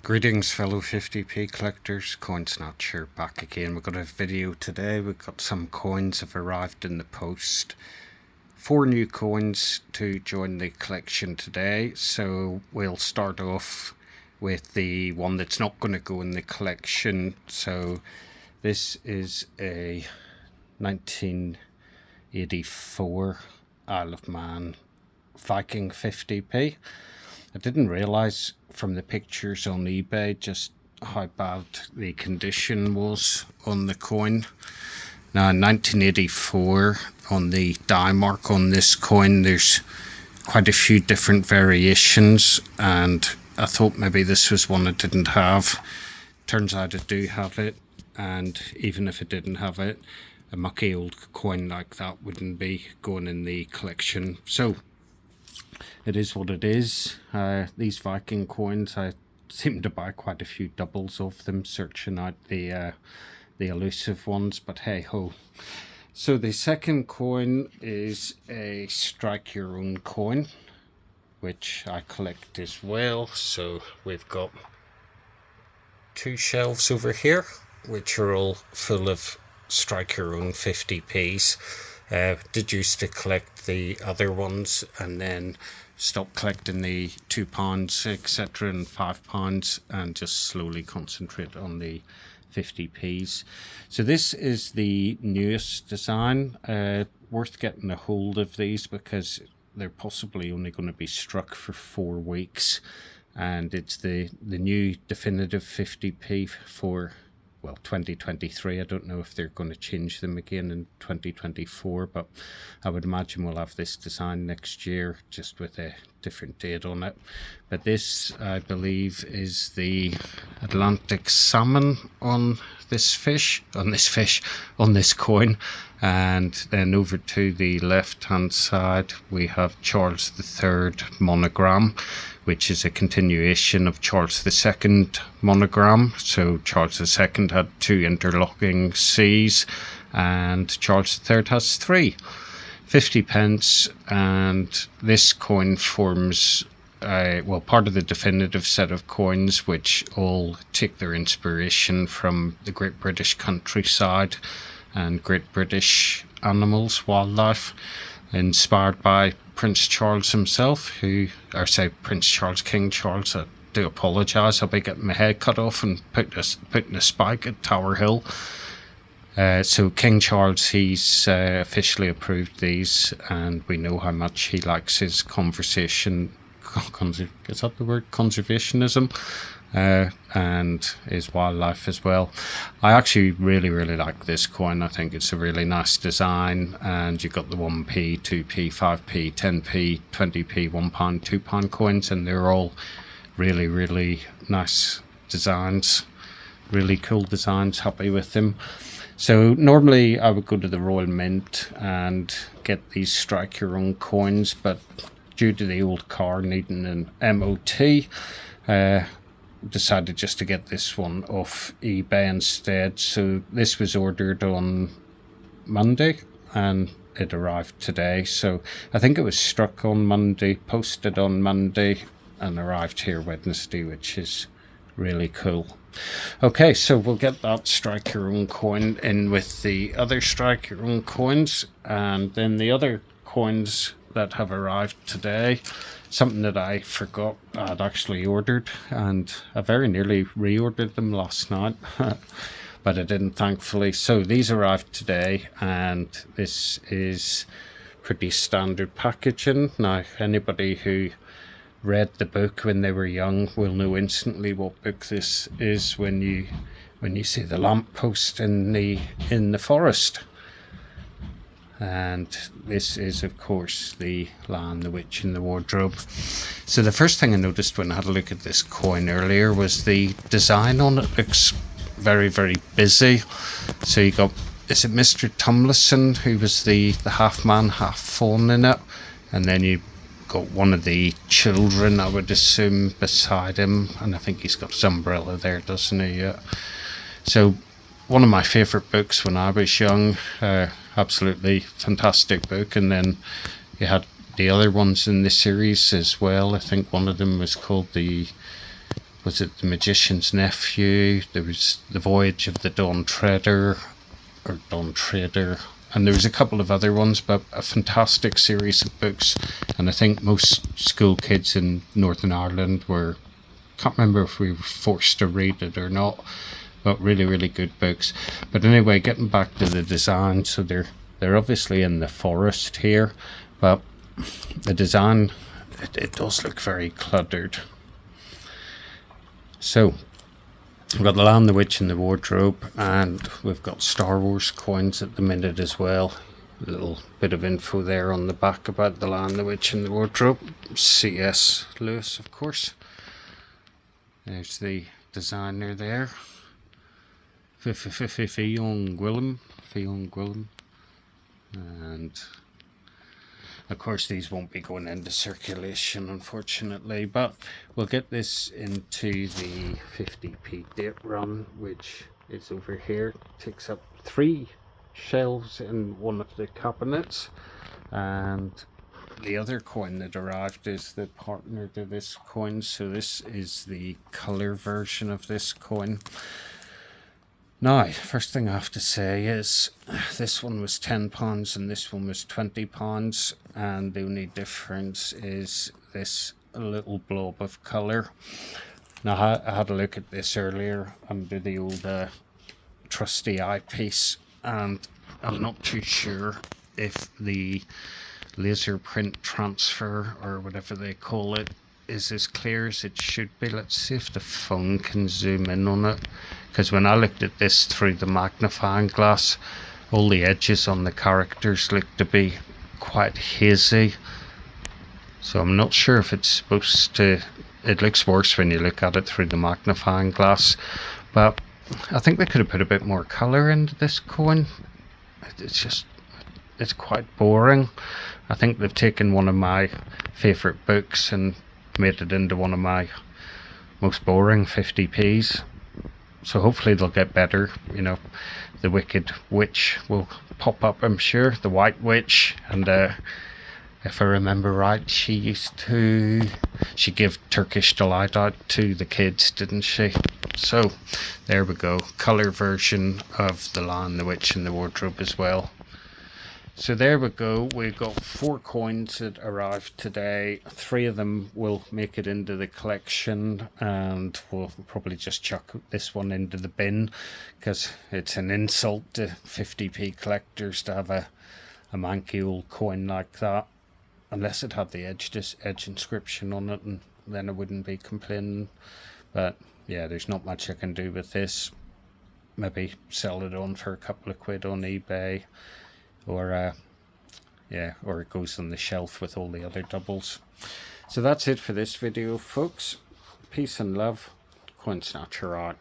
Greetings fellow 50p collectors, Coin Snatcher back again. We've got a video today. We've got some coins have arrived in the post. 4 new coins to join the collection today. So we'll start off with the one that's not going to go in the collection. So this is a 1984 Isle of Man Viking 50p. I didn't realise from the pictures on eBay just how bad the condition was on the coin. Now in 1984, on the die mark on this coin, there's quite a few different variations, and I thought maybe this was one I didn't have. Turns out I do have it, and even if I didn't have it, a mucky old coin like that wouldn't be going in the collection. So it is what it is. These Viking coins, I seem to buy quite a few doubles of them, searching out the elusive ones, but hey ho. So the second coin is a strike your own coin, which I collect as well. So we've got 2 shelves over here, which are all full of strike your own 50p's. Did used to collect the other ones and then stopped collecting the £2 etc and £5 and just slowly concentrate on the 50p's. So this is the newest design. Worth getting a hold of these because they're possibly only going to be struck for 4 weeks, and it's the new definitive 50p for, well, 2023. I don't know if they're going to change them again in 2024, but I would imagine we'll have this design next year, just with a different date on it. But this, I believe, is the Atlantic salmon on this coin. And then over to the left hand side we have Charles III monogram, which is a continuation of Charles II monogram. So Charles II had 2 interlocking C's and Charles III has 3. 50p, and this coin forms part of the definitive set of coins which all take their inspiration from the Great British countryside and Great British animals, wildlife, inspired by Prince Charles himself, King Charles. I do apologise, I'll be getting my head cut off and putting a spike at Tower Hill. So King Charles, he's officially approved these, and we know how much he likes his conservationism, and his wildlife as well. I actually really like this coin. I think it's a really nice design, and you've got the 1p, 2p, 5p, 10p, 20p, £1, £2 coins, and they're all really nice designs, really cool designs. Happy with them. So normally I would go to the Royal Mint and get these strike your own coins, but due to the old car needing an MOT, decided just to get this one off eBay instead. So this was ordered on Monday and it arrived today. So I think it was struck on Monday, posted on Monday, and arrived here Wednesday, which is really cool. Okay, so we'll get that strike your own coin in with the other strike your own coins, and then the other coins that have arrived today, something that I forgot I'd actually ordered, and I very nearly reordered them last night but I didn't, thankfully. So these arrived today, and this is pretty standard packaging. Now anybody who read the book when they were young will know instantly what book this is when you see the lamppost in the forest. And this is, of course, the Lion, the Witch and the Wardrobe. So the first thing I noticed when I had a look at this coin earlier was the design on it looks very busy. So you got, is it Mr. Tumlison, who was the half man half fawn in it, and then you got one of the children, I would assume, beside him, and I think he's got his umbrella there, doesn't he? Yeah. So one of my favourite books when I was young, absolutely fantastic book. And then you had the other ones in the series as well. I think one of them was called the was it The Magician's Nephew, there was The Voyage of the Dawn Treader, or Dawn Trader, and there was a couple of other ones, but a fantastic series of books. And I think most school kids in Northern Ireland were, can't remember if we were forced to read it or not, but really good books. But anyway, getting back to the design, so they're obviously in the forest here, but the design, it does look very cluttered. So we've got The Lion, the Witch and the Wardrobe, and we've got Star Wars coins at the minute as well. A little bit of info there on the back about The Lion, the Witch and the Wardrobe. C.S. Lewis, of course. There's the designer there. Fionn Gwilym. And of course these won't be going into circulation, unfortunately, but we'll get this into the 50p date run, which is over here. Takes up 3 shelves in one of the cabinets, and the other coin that arrived is the partner to this coin, so this is the colour version of this coin. Now, first thing I have to say is this one was £10 and this one was £20, and the only difference is this little blob of colour. Now, I had a look at this earlier under the old trusty eyepiece, and I'm not too sure if the laser print transfer, or whatever they call it, is as clear as it should be. Let's see if the phone can zoom in on it, because when I looked at this through the magnifying glass, all the edges on the characters look to be quite hazy, so I'm not sure if it's supposed to. It looks worse when you look at it through the magnifying glass, but I think they could have put a bit more colour into this coin. It's quite boring. I think they've taken one of my favourite books and made it into one of my most boring 50p's. So hopefully they'll get better. You know, the Wicked Witch will pop up, I'm sure. The White Witch, and if I remember right, she gave Turkish Delight out to the kids, didn't she? So there we go, colour version of The Lion, the Witch and the Wardrobe as well. So there we go, we got 4 coins that arrived today. 3 of them will make it into the collection, and we'll probably just chuck this one into the bin, because it's an insult to 50p collectors to have a manky old coin like that, unless it had the edge inscription on it, and then I wouldn't be complaining. But yeah, there's not much I can do with this. Maybe sell it on for a couple of quid on eBay, or or it goes on the shelf with all the other doubles. So that's it for this video, folks. Peace and love. Coin Snatcher out.